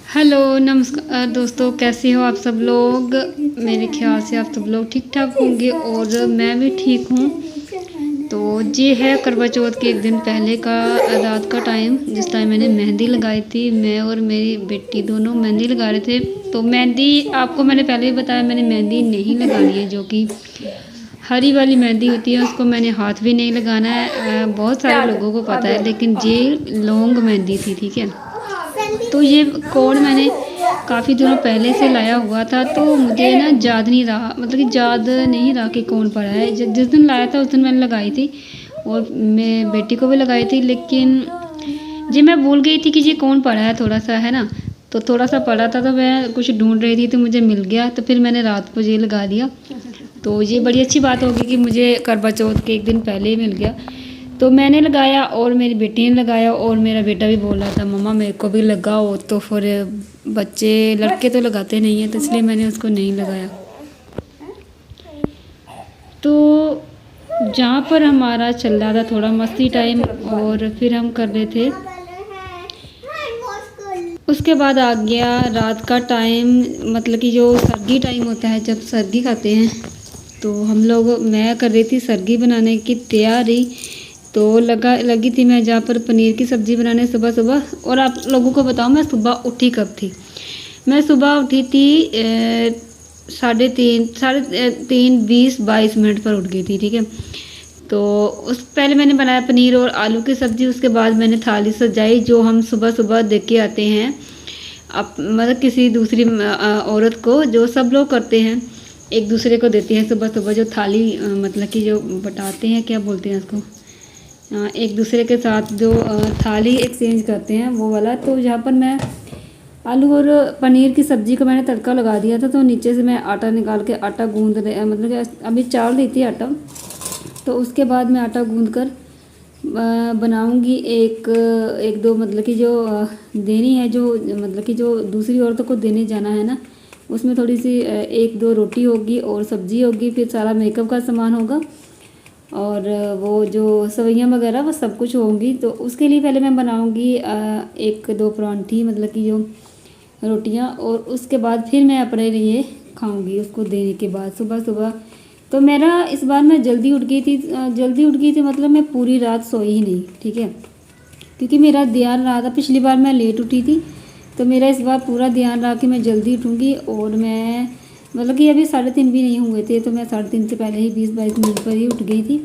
Hello नमस्कार दोस्तों, कैसे हो आप सब लोग। मेरे ख्याल से आप सब लोग ठीक ठाक होंगे और मैं भी ठीक हूँ। तो ये है करवा चौथ के एक दिन पहले का रात का टाइम, जिस टाइम मैंने मेहंदी लगाई थी। मैं और मेरी बेटी दोनों मेहंदी लगा रहे थे। तो मेहंदी आपको मैंने पहले भी बताया, मैंने मेहंदी नहीं लगानी है, जो कि हरी वाली मेहंदी होती है, उसको मैंने हाथ भी नहीं लगाना है। बहुत सारे लोगों को पता है, लेकिन ये लौंग मेहंदी थी, ठीक है। तो ये कोड मैंने काफ़ी दिनों पहले से लाया हुआ था, तो मुझे ना याद नहीं रहा, मतलब कि याद नहीं रहा कि कौन पड़ा है। जिस दिन लाया था उस दिन मैंने लगाई थी और मैं बेटी को भी लगाई थी, लेकिन जी मैं भूल गई थी कि ये कौन पड़ा है, थोड़ा सा है ना। तो थोड़ा सा पड़ा था, तो मैं कुछ ढूंढ रही थी तो मुझे मिल गया, तो फिर मैंने रात को ये लगा दिया। तो ये बड़ी अच्छी बात होगी कि मुझे करवा चौथ के एक दिन पहले ही मिल गया। तो मैंने लगाया और मेरी बेटी ने लगाया और मेरा बेटा भी बोल रहा था मम्मा मेरे को भी लगाओ। तो फिर बच्चे लड़के तो लगाते नहीं हैं, तो इसलिए मैंने उसको नहीं लगाया। तो जहाँ पर हमारा चल रहा था थोड़ा मस्ती टाइम, और फिर हम कर रहे थे। उसके बाद आ गया रात का टाइम, मतलब कि जो सर्दी टाइम होता है, जब सर्दी खाते हैं। तो हम लोग, मैं कर रही थी सर्दी बनाने की तैयारी। तो लगी थी मैं जहाँ पर पनीर की सब्ज़ी बनाने सुबह सुबह। और आप लोगों को बताऊँ मैं सुबह उठी कब थी। मैं सुबह उठी थी 3:30 20-22 मिनट पर उठ गई थी, ठीक है। तो उस पहले मैंने बनाया पनीर और आलू की सब्ज़ी। उसके बाद मैंने थाली सजाई, जो हम सुबह सुबह देख के आते हैं, अब मतलब किसी दूसरी औरत को, जो सब लोग करते हैं, एक दूसरे को देते हैं सुबह सुबह जो थाली, मतलब कि जो बटाते हैं, क्या बोलते हैं उसको, एक दूसरे के साथ जो थाली एक्सचेंज करते हैं, वो वाला। तो जहाँ पर मैं आलू और पनीर की सब्ज़ी को मैंने तड़का लगा दिया था, तो नीचे से मैं आटा निकाल के आटा गूंद रहे, मतलब कि अभी चावल दी थी आटा। तो उसके बाद मैं आटा गूंद कर बनाऊंगी एक दो, मतलब कि जो देनी है, जो मतलब कि जो दूसरी औरतों को देने जाना है ना, उसमें थोड़ी सी एक दो रोटी होगी और सब्ज़ी होगी, फिर सारा मेकअप का सामान होगा और वो जो सवैयाँ वगैरह वो सब कुछ होंगी। तो उसके लिए पहले मैं बनाऊंगी एक दो परांठी, मतलब कि जो रोटियां, और उसके बाद फिर मैं अपने लिए खाऊंगी उसको देने के बाद सुबह सुबह। तो मेरा इस बार मैं जल्दी उठ गई थी, मतलब मैं पूरी रात सोई ही नहीं, ठीक है, क्योंकि मेरा ध्यान रहा था, पिछली बार मैं लेट उठी थी, तो मेरा इस बार पूरा ध्यान रहा कि मैं जल्दी उठूँगी। और मैं मतलब कि अभी 3:30 भी नहीं हुए थे, तो मैं 3:30 से पहले ही 20-22 मिनट पर ही उठ गई थी।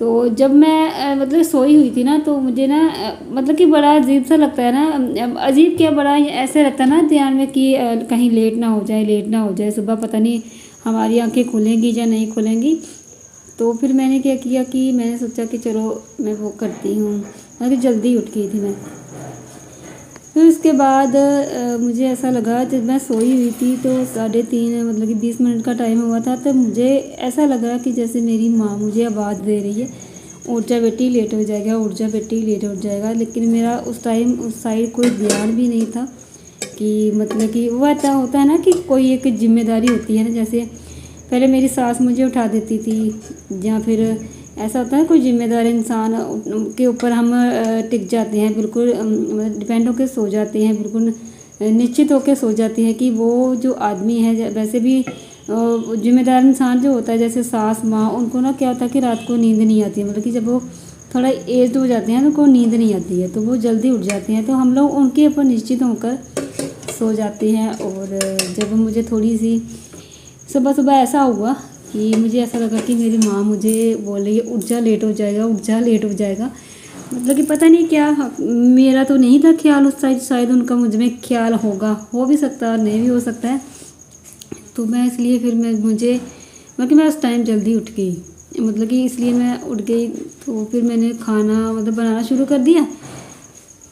तो जब मैं मतलब सोई हुई थी ना, तो मुझे ना मतलब कि बड़ा अजीब सा लगता है ना, अजीब क्या, बड़ा ऐसे रहता है ना ध्यान में कि कहीं लेट ना हो जाए, लेट ना हो जाए, सुबह पता नहीं हमारी आंखें खुलेंगी या नहीं खुलेंगी। तो फिर मैंने क्या किया कि मैंने सोचा कि चलो मैं वो करती हूँ, मतलब जल्दी उठ गई थी मैं। फिर उसके बाद मुझे ऐसा लगा, जब मैं सोई हुई थी तो 3:30 मतलब कि 20 मिनट का टाइम हुआ था, तो मुझे ऐसा लगा कि जैसे मेरी माँ मुझे आवाज़ दे रही है, उठ जा बेटी लेट हो जाएगा, उठ जा बेटी लेट हो जाएगा। लेकिन मेरा उस टाइम उस साइड कोई ध्यान भी नहीं था कि मतलब कि वो ऐसा होता है ना कि कोई एक जिम्मेदारी होती है ना, जैसे पहले मेरी सास मुझे उठा देती थी, या फिर ऐसा होता है कोई जिम्मेदार इंसान के ऊपर हम टिक जाते हैं, बिल्कुल डिपेंड होकर सो जाते हैं, बिल्कुल निश्चित होकर सो जाते हैं कि वो जो आदमी है, वैसे भी जिम्मेदार इंसान जो होता है, जैसे सास माँ, उनको ना क्या होता है कि रात को नींद नहीं आती है, मतलब कि जब वो थोड़ा एज हो जाते हैं तो उनको नींद नहीं आती है, तो वो जल्दी उठ जाते हैं, तो हम लोग उनके ऊपर निश्चित होकर सो जाते हैं। और जब मुझे थोड़ी सी सुबह सुबह ऐसा हुआ कि मुझे ऐसा लगा कि मेरी माँ मुझे बोल रही है उठ जा लेट हो जाएगा, उठ जा लेट हो जाएगा, मतलब कि पता नहीं क्या, मेरा तो नहीं था ख्याल उस साइड, शायद उनका मुझ में ख्याल होगा, हो भी सकता है और नहीं भी हो सकता है। तो मैं इसलिए फिर मुझे मतलब कि मैं उस टाइम जल्दी उठ गई, मतलब कि इसलिए मैं उठ गई। तो फिर मैंने खाना मतलब बनाना शुरू कर दिया।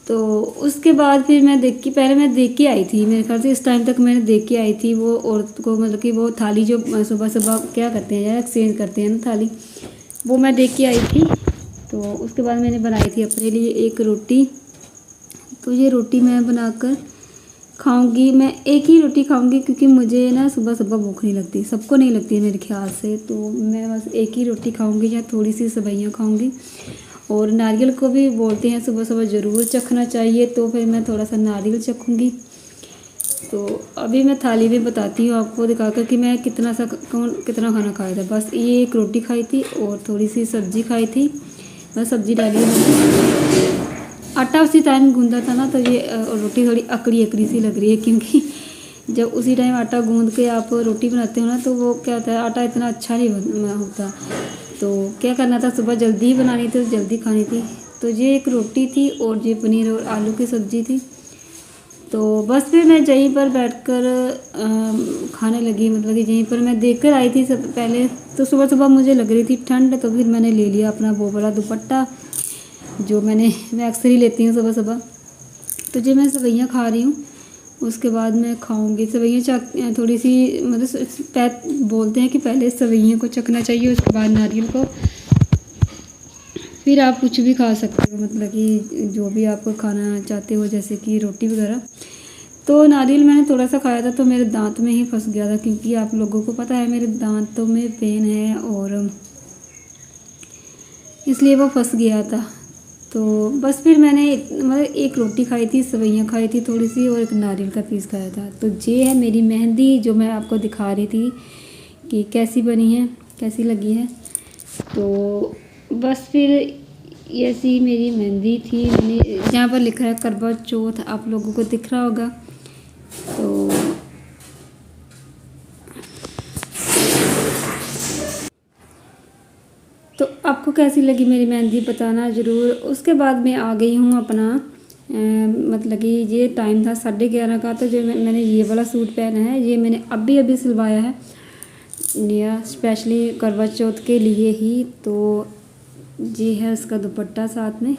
तो उसके बाद फिर पहले मैं देख के आई थी, मेरे ख्याल से इस टाइम तक मैंने देख के आई थी वो औरत को, मतलब कि वो थाली जो सुबह सुबह क्या करते हैं यार, एक्सचेंज करते हैं ना थाली, वो मैं देख के आई थी। तो उसके बाद मैंने बनाई थी अपने लिए एक रोटी। तो ये रोटी मैं बनाकर खाऊंगी, मैं एक ही रोटी खाऊंगी, क्योंकि मुझे ना सुबह सुबह भूख नहीं लगती, सबको नहीं लगती है मेरे ख्याल से। तो मैं बस एक ही रोटी खाऊंगी या थोड़ी सी सेवइयाँ खाऊंगी। और नारियल को भी बोलते हैं सुबह सुबह ज़रूर चखना चाहिए, तो फिर मैं थोड़ा सा नारियल चखूँगी। तो अभी मैं थाली में बताती हूँ आपको दिखाकर कि मैं कितना खाना खाया था। बस ये एक रोटी खाई थी और थोड़ी सी सब्ज़ी खाई थी। बस सब्ज़ी डाली आटा उसी टाइम गूंदा था ना, तो ये रोटी थोड़ी अकड़ी अकड़ी सी लग रही है, क्योंकि जब उसी टाइम आटा गूंद के आप रोटी बनाते हो ना, तो वो क्या होता है, आटा इतना अच्छा नहीं होता। तो क्या करना था, सुबह जल्दी ही बनानी थी, जल्दी खानी थी। तो ये एक रोटी थी और ये पनीर और आलू की सब्ज़ी थी। तो बस फिर मैं यहीं पर बैठकर खाने लगी, मतलब कि यहीं पर मैं देखकर आई थी सब पहले। तो सुबह सुबह मुझे लग रही थी ठंड, तो फिर मैंने ले लिया अपना वो वाला दुपट्टा जो मैं अक्सर ही लेती हूँ सुबह सुबह। तो जो मैं सेवइयाँ खा रही हूँ, उसके बाद मैं खाऊंगी सेवइयाँ। थोड़ी सी मतलब बोलते हैं कि पहले सेवइयों को चखना चाहिए, उसके बाद नारियल को, फिर आप कुछ भी खा सकते हो, मतलब कि जो भी आप खाना चाहते हो, जैसे कि रोटी वगैरह। तो नारियल मैंने थोड़ा सा खाया था तो मेरे दांत में ही फंस गया था, क्योंकि आप लोगों को पता है मेरे दांतों में पेन है, और इसलिए वो फंस गया था। तो बस फिर मैंने मतलब एक रोटी खाई थी, सेवइयाँ खाई थी थोड़ी सी, और एक नारियल का पीस खाया था। तो ये है मेरी मेहंदी, जो मैं आपको दिखा रही थी कि कैसी बनी है, कैसी लगी है। तो बस फिर ऐसी मेरी मेहंदी थी। मैंने यहाँ पर लिखा है करवा चौथ, आप लोगों को दिख रहा होगा। तो आपको कैसी लगी मेरी मेहंदी बताना ज़रूर। उसके बाद मैं आ गई हूँ अपना मतलब कि ये टाइम था 11:30 का। तो जो मैंने ये वाला सूट पहना है, ये मैंने अभी अभी सिलवाया है नया, स्पेशली करवा चौथ के लिए ही। तो ये है उसका दुपट्टा साथ में।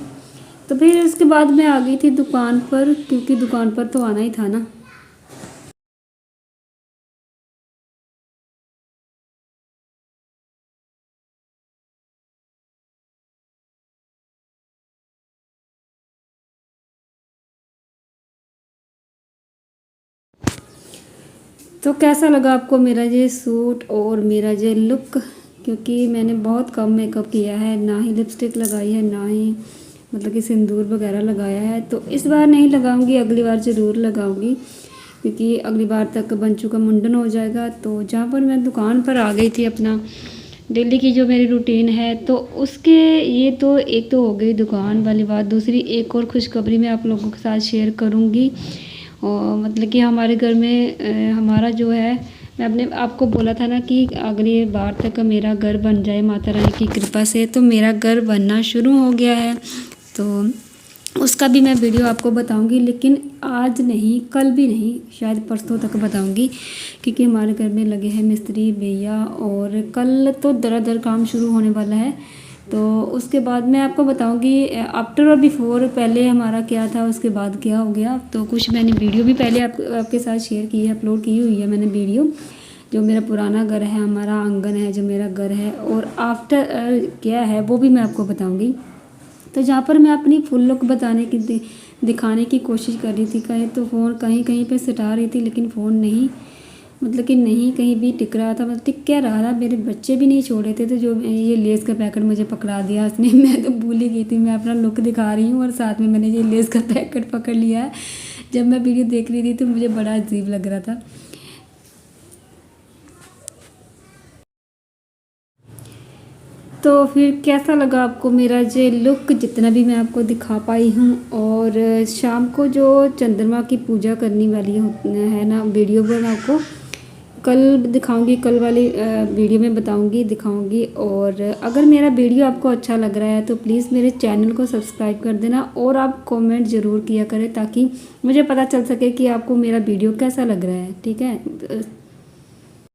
तो फिर उसके बाद मैं आ गई थी दुकान पर, क्योंकि दुकान पर तो आना ही था ना। तो कैसा लगा आपको मेरा ये सूट और मेरा ये लुक, क्योंकि मैंने बहुत कम मेकअप किया है, ना ही लिपस्टिक लगाई है, ना ही मतलब कि सिंदूर वगैरह लगाया है। तो इस बार नहीं लगाऊंगी, अगली बार ज़रूर लगाऊंगी, क्योंकि अगली बार तक बंचू का मुंडन हो जाएगा। तो जहाँ पर मैं दुकान पर आ गई थी अपना डेली की जो मेरी रूटीन है, तो उसके ये तो एक तो हो गई दुकान वाली बात। दूसरी एक और खुशखबरी मैं आप लोगों के साथ शेयर करूँगी। और मतलब कि हमारे घर में हमारा जो है, मैं अपने आपको बोला था ना कि अगली बार तक मेरा घर बन जाए माता रानी की कृपा से। तो मेरा घर बनना शुरू हो गया है, तो उसका भी मैं वीडियो आपको बताऊंगी, लेकिन आज नहीं, कल भी नहीं, शायद परसों तक बताऊंगी, क्योंकि हमारे घर में लगे हैं मिस्त्री भैया, और कल तो दर काम शुरू होने वाला है। तो उसके बाद मैं आपको बताऊंगी आफ्टर और बिफोर, पहले हमारा क्या था, उसके बाद क्या हो गया। तो कुछ मैंने वीडियो भी पहले आपके साथ शेयर की है, अपलोड की हुई है मैंने वीडियो, जो मेरा पुराना घर है, हमारा आंगन है, जो मेरा घर है, और आफ्टर क्या है वो भी मैं आपको बताऊँगी। तो जहाँ पर मैं अपनी फुल लुक बताने की दिखाने की कोशिश कर रही थी, कहीं तो फ़ोन कहीं कहीं पे सटा रही थी, लेकिन फ़ोन नहीं, मतलब कि नहीं कहीं भी टिक रहा था, मतलब टिक क्या रहा था, मेरे बच्चे भी नहीं छोड़े थे। तो जो ये लेस का पैकेट मुझे पकड़ा दिया उसने, मैं तो भूल ही गई थी, मैं अपना लुक दिखा रही हूँ और साथ में मैंने ये लेस का पैकेट पकड़ लिया है। जब मैं वीडियो देख रही थी तो मुझे बड़ा अजीब लग रहा था। तो फिर कैसा लगा आपको मेरा ये लुक, जितना भी मैं आपको दिखा पाई हूँ। और शाम को जो चंद्रमा की पूजा करने वाली है ना, वीडियो पर मैं आपको कल दिखाऊंगी, कल वाली वीडियो में बताऊंगी, दिखाऊंगी। और अगर मेरा वीडियो आपको अच्छा लग रहा है तो प्लीज़ मेरे चैनल को सब्सक्राइब कर देना, और आप कमेंट ज़रूर किया करें, ताकि मुझे पता चल सके कि आपको मेरा वीडियो कैसा लग रहा है, ठीक है।